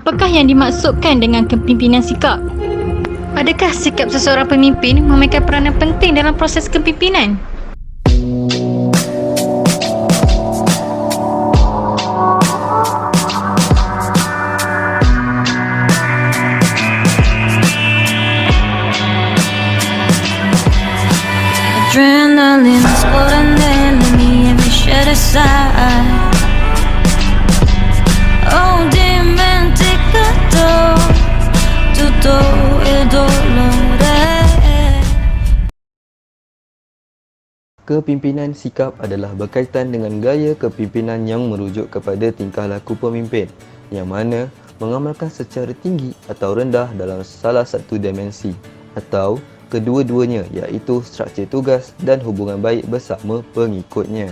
Apakah yang dimaksudkan dengan kepimpinan sikap? Adakah sikap seseorang pemimpin memainkan peranan penting dalam proses kepimpinan? Adrenaline is golden enemy and we shut aside. Oh dimenticato tutto il dolore. Kepimpinan sikap adalah berkaitan dengan gaya kepimpinan yang merujuk kepada tingkah laku pemimpin yang mana mengamalkan secara tinggi atau rendah dalam salah satu dimensi atau kedua-duanya iaitu struktur tugas dan hubungan baik bersama pengikutnya.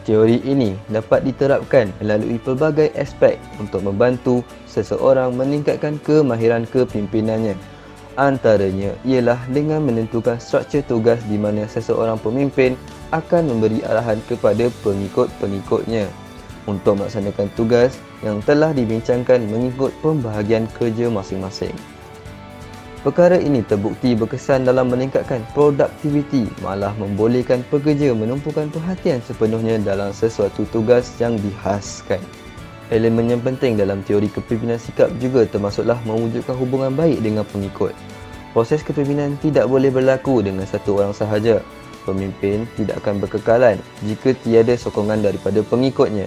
Teori ini dapat diterapkan melalui pelbagai aspek untuk membantu seseorang meningkatkan kemahiran kepimpinannya. Antaranya ialah dengan menentukan struktur tugas di mana seseorang pemimpin akan memberi arahan kepada pengikut-pengikutnya untuk melaksanakan tugas yang telah dibincangkan mengikut pembahagian kerja masing-masing. Perkara ini terbukti berkesan dalam meningkatkan produktiviti, malah membolehkan pekerja menumpukan perhatian sepenuhnya dalam sesuatu tugas yang dihaskan. Elemen yang penting dalam teori kepimpinan sikap juga termasuklah mewujudkan hubungan baik dengan pengikut. Proses kepimpinan tidak boleh berlaku dengan satu orang sahaja. Pemimpin tidak akan berkekalan jika tiada sokongan daripada pengikutnya.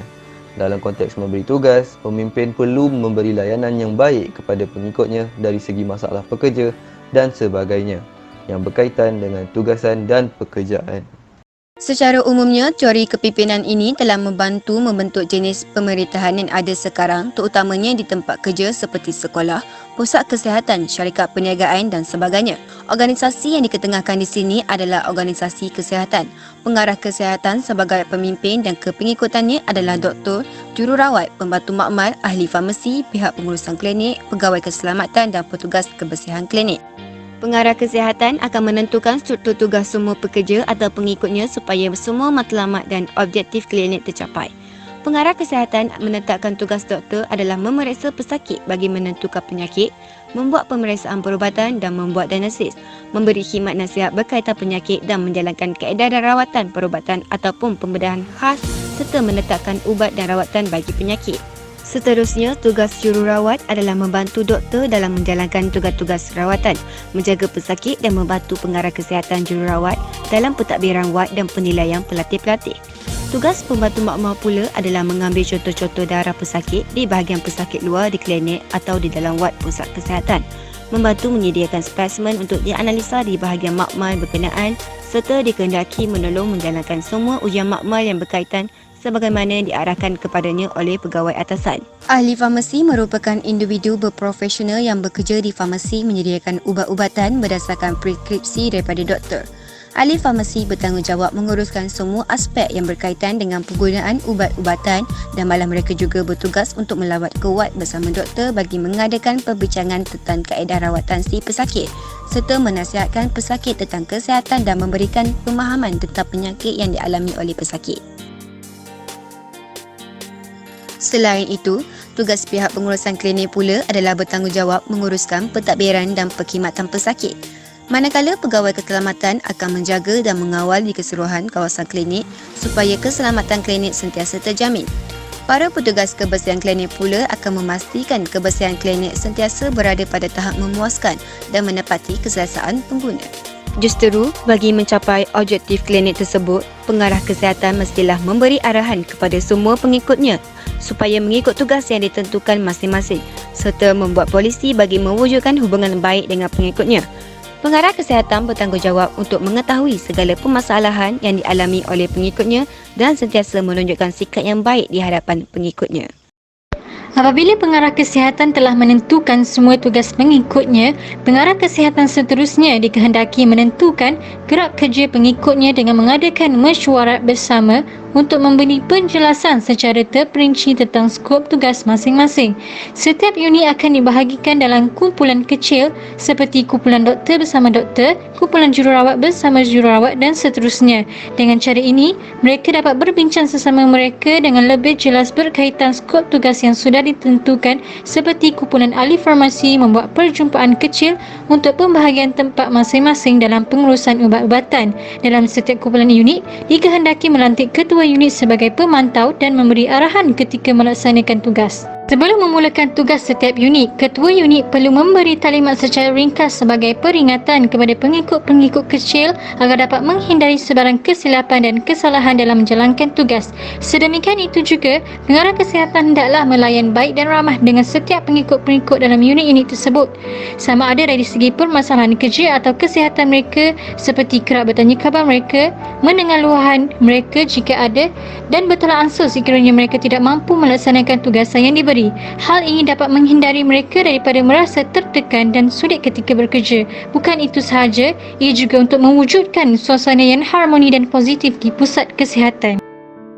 Dalam konteks memberi tugas, pemimpin perlu memberi layanan yang baik kepada pengikutnya dari segi masalah pekerja dan sebagainya yang berkaitan dengan tugasan dan pekerjaan. Secara umumnya, teori kepimpinan ini telah membantu membentuk jenis pemerintahan yang ada sekarang, terutamanya di tempat kerja seperti sekolah, pusat kesihatan, syarikat perniagaan dan sebagainya. Organisasi yang diketengahkan di sini adalah organisasi kesihatan. Pengarah kesihatan sebagai pemimpin dan kepengikutannya adalah doktor, jururawat, pembantu makmal, ahli farmasi, pihak pengurusan klinik, pegawai keselamatan dan petugas kebersihan klinik. Pengarah kesihatan akan menentukan struktur tugas semua pekerja atau pengikutnya supaya semua matlamat dan objektif klinik tercapai. Pengarah kesihatan menetapkan tugas doktor adalah memeriksa pesakit bagi menentukan penyakit, membuat pemeriksaan perubatan dan membuat diagnosis, memberi khidmat nasihat berkaitan penyakit dan menjalankan kaedah dan rawatan perubatan ataupun pembedahan khas serta menetapkan ubat dan rawatan bagi penyakit. Seterusnya, tugas jururawat adalah membantu doktor dalam menjalankan tugas-tugas rawatan, menjaga pesakit dan membantu pengarah kesihatan jururawat dalam pentadbiran wad dan penilaian pelatih-pelatih. Tugas pembantu makmal pula adalah mengambil contoh-contoh darah pesakit di bahagian pesakit luar di klinik atau di dalam wad pusat kesihatan, membantu menyediakan spesimen untuk dianalisa di bahagian makmal berkenaan serta dikehendaki menolong menjalankan semua ujian makmal yang berkaitan sebagaimana diarahkan kepadanya oleh pegawai atasan. Ahli farmasi merupakan individu berprofesional yang bekerja di farmasi menyediakan ubat-ubatan berdasarkan preskripsi daripada doktor. Ahli farmasi bertanggungjawab menguruskan semua aspek yang berkaitan dengan penggunaan ubat-ubatan dan malah mereka juga bertugas untuk melawat ke wad bersama doktor bagi mengadakan perbincangan tentang kaedah rawatan si pesakit serta menasihatkan pesakit tentang kesihatan dan memberikan pemahaman tentang penyakit yang dialami oleh pesakit. Selain itu, tugas pihak pengurusan klinik pula adalah bertanggungjawab menguruskan pentadbiran dan perkhidmatan pesakit. Manakala pegawai keselamatan akan menjaga dan mengawal di keseluruhan kawasan klinik supaya keselamatan klinik sentiasa terjamin. Para petugas kebersihan klinik pula akan memastikan kebersihan klinik sentiasa berada pada tahap memuaskan dan menepati keselesaan pengguna. Justeru, bagi mencapai objektif klinik tersebut, pengarah kesihatan mestilah memberi arahan kepada semua pengikutnya supaya mengikut tugas yang ditentukan masing-masing serta membuat polisi bagi mewujudkan hubungan baik dengan pengikutnya. Pengarah kesihatan bertanggungjawab untuk mengetahui segala permasalahan yang dialami oleh pengikutnya dan sentiasa menunjukkan sikap yang baik di hadapan pengikutnya. Apabila pengarah kesihatan telah menentukan semua tugas pengikutnya, pengarah kesihatan seterusnya dikehendaki menentukan gerak kerja pengikutnya dengan mengadakan mesyuarat bersama untuk memberi penjelasan secara terperinci tentang skop tugas masing-masing. Setiap unit akan dibahagikan dalam kumpulan kecil seperti kumpulan doktor bersama doktor, kumpulan jururawat bersama jururawat dan seterusnya. Dengan cara ini, mereka dapat berbincang sesama mereka dengan lebih jelas berkaitan skop tugas yang sudah ditentukan, seperti kumpulan ahli farmasi membuat perjumpaan kecil untuk pembahagian tempat masing-masing dalam pengurusan ubat-ubatan. Dalam setiap kumpulan unit, dikehendaki melantik ketua unit sebagai pemantau dan memberi arahan ketika melaksanakan tugas. Sebelum memulakan tugas setiap unit, ketua unit perlu memberi talimat secara ringkas sebagai peringatan kepada pengikut-pengikut kecil agar dapat menghindari sebarang kesilapan dan kesalahan dalam menjalankan tugas. Sedemikian itu juga, pengarah kesihatan hendaklah melayan baik dan ramah dengan setiap pengikut-pengikut dalam unit-unit tersebut. Sama ada dari segi permasalahan kerja atau kesihatan mereka, seperti kerap bertanya khabar mereka, mendengar luahan mereka jika ada, dan bertolak ansur sekiranya mereka tidak mampu melaksanakan tugasan yang diberi. Hal ini dapat menghindari mereka daripada merasa tertekan dan sulit ketika bekerja. Bukan itu sahaja, ia juga untuk mewujudkan suasana yang harmoni dan positif di pusat kesihatan.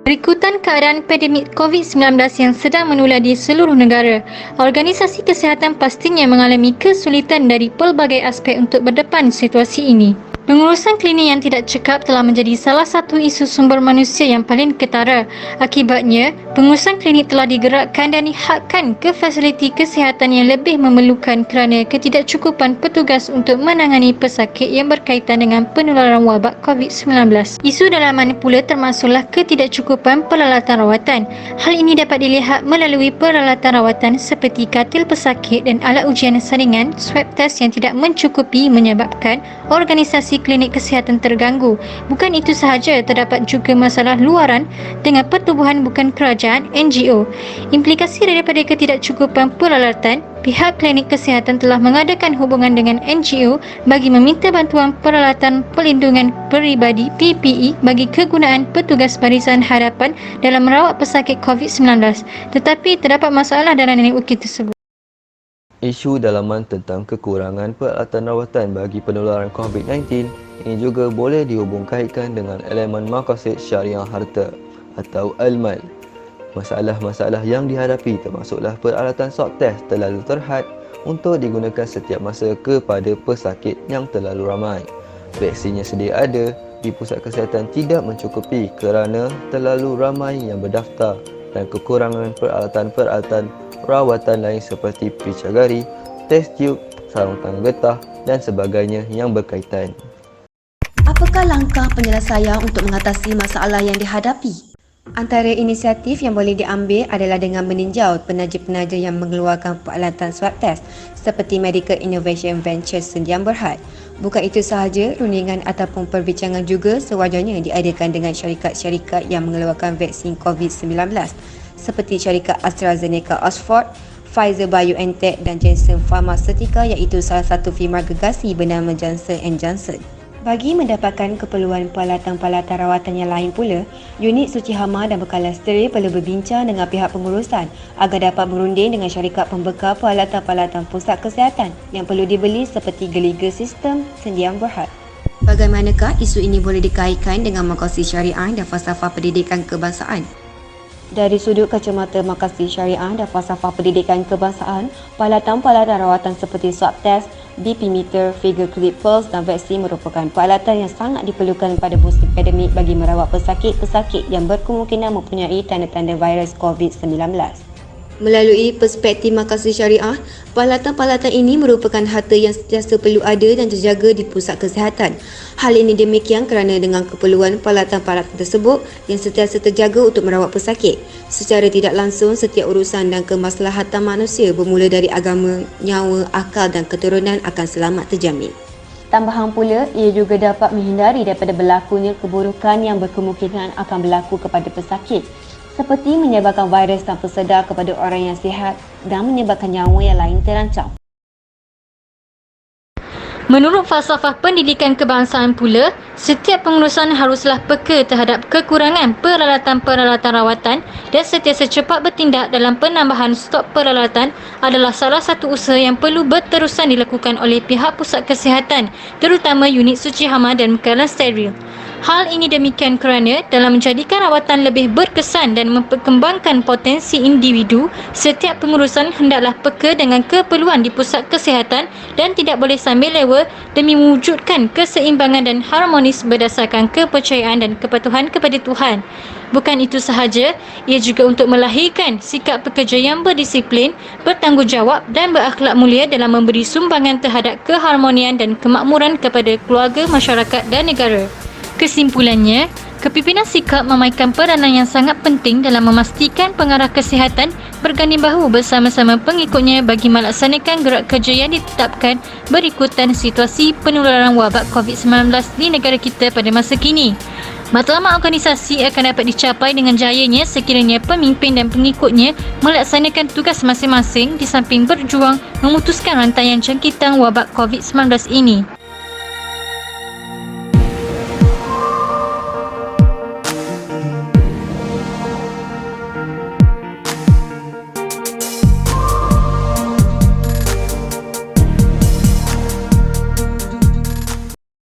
Berikutan keadaan pandemik COVID-19 yang sedang menular di seluruh negara, organisasi kesihatan pastinya mengalami kesulitan dari pelbagai aspek untuk berdepan situasi ini. Pengurusan klinik yang tidak cekap telah menjadi salah satu isu sumber manusia yang paling ketara. Akibatnya, pengurusan klinik telah digerakkan dan dihadkan ke fasiliti kesihatan yang lebih memerlukan kerana ketidakcukupan petugas untuk menangani pesakit yang berkaitan dengan penularan wabak COVID-19. Isu dalaman pula termasuklah ketidakcukupan peralatan rawatan. Hal ini dapat dilihat melalui peralatan rawatan seperti katil pesakit dan alat ujian saringan, swab test yang tidak mencukupi menyebabkan organisasi klinik kesihatan terganggu. Bukan itu sahaja, terdapat juga masalah luaran dengan pertubuhan bukan kerajaan NGO. Implikasi daripada ketidakcukupan peralatan, pihak klinik kesihatan telah mengadakan hubungan dengan NGO bagi meminta bantuan peralatan pelindungan peribadi PPE bagi kegunaan petugas barisan hadapan dalam merawat pesakit COVID-19. Tetapi terdapat masalah dalam networking tersebut. Isu dalaman tentang kekurangan peralatan rawatan bagi penularan COVID-19 ini juga boleh dihubungkaitkan dengan elemen maqasid syariah harta atau ALMAL. Masalah-masalah yang dihadapi termasuklah peralatan swab test terlalu terhad untuk digunakan setiap masa kepada pesakit yang terlalu ramai. Vaksin yang sedia ada di pusat kesihatan tidak mencukupi kerana terlalu ramai yang berdaftar dan kekurangan peralatan-peralatan rawatan lain seperti picagari, test tube, sarung tangan getah dan sebagainya yang berkaitan. Apakah langkah penyelesaian untuk mengatasi masalah yang dihadapi? Antara inisiatif yang boleh diambil adalah dengan meninjau penaja-penaja yang mengeluarkan peralatan swab test seperti Medical Innovation Ventures Sdn Bhd. Bukan itu sahaja, rundingan ataupun perbincangan juga sewajarnya diadakan dengan syarikat-syarikat yang mengeluarkan vaksin COVID-19 seperti syarikat AstraZeneca Oxford, Pfizer BioNTech dan Janssen Pharmaceutica, iaitu salah satu firma gergasi bernama Johnson & Johnson. Bagi mendapatkan keperluan peralatan-peralatan rawatan yang lain pula, unit suci hama dan bekalan steril perlu berbincang dengan pihak pengurusan agar dapat berunding dengan syarikat pembekal peralatan-peralatan pusat kesihatan yang perlu dibeli seperti Gallagher System Sdn Bhd. Bagaimanakah isu ini boleh dikaitkan dengan maqasid syariah dan falsafah pendidikan kebangsaan? Dari sudut kacamata maqasid syariah dan falsafah pendidikan kebangsaan, peralatan-peralatan rawatan seperti swab test, BP meter, finger clip pulse dan vaksin merupakan peralatan yang sangat diperlukan pada musim pandemik bagi merawat pesakit-pesakit yang berkemungkinan mempunyai tanda-tanda virus COVID-19. Melalui perspektif maqasid syariah, peralatan-peralatan ini merupakan harta yang sentiasa perlu ada dan terjaga di pusat kesihatan. Hal ini demikian kerana dengan keperluan peralatan-peralatan tersebut yang sentiasa terjaga untuk merawat pesakit, secara tidak langsung setiap urusan dan kemaslahatan manusia bermula dari agama, nyawa, akal dan keturunan akan selamat terjamin. Tambahan pula, ia juga dapat menghindari daripada berlakunya keburukan yang berkemungkinan akan berlaku kepada pesakit, seperti menyebabkan virus tanpa sedar kepada orang yang sihat dan menyebabkan nyawa yang lain terancam. Menurut falsafah pendidikan kebangsaan pula, setiap pengurusan haruslah peka terhadap kekurangan peralatan-peralatan rawatan dan sentiasa cepat bertindak dalam penambahan stok peralatan adalah salah satu usaha yang perlu berterusan dilakukan oleh pihak pusat kesihatan, terutama unit suci hama dan bekalan steril. Hal ini demikian kerana dalam menjadikan rawatan lebih berkesan dan memperkembangkan potensi individu, setiap pengurusan hendaklah peka dengan keperluan di pusat kesihatan dan tidak boleh sambil lewa demi mewujudkan keseimbangan dan harmonis berdasarkan kepercayaan dan kepatuhan kepada Tuhan. Bukan itu sahaja, ia juga untuk melahirkan sikap pekerja yang berdisiplin, bertanggungjawab dan berakhlak mulia dalam memberi sumbangan terhadap keharmonian dan kemakmuran kepada keluarga, masyarakat dan negara. Kesimpulannya, kepimpinan sikap memainkan peranan yang sangat penting dalam memastikan pengarah kesihatan berganding bahu bersama-sama pengikutnya bagi melaksanakan gerak kerja yang ditetapkan berikutan situasi penularan wabak COVID-19 di negara kita pada masa kini. Matlamat organisasi akan dapat dicapai dengan jayanya sekiranya pemimpin dan pengikutnya melaksanakan tugas masing-masing di samping berjuang memutuskan rantaian jangkitan wabak COVID-19 ini.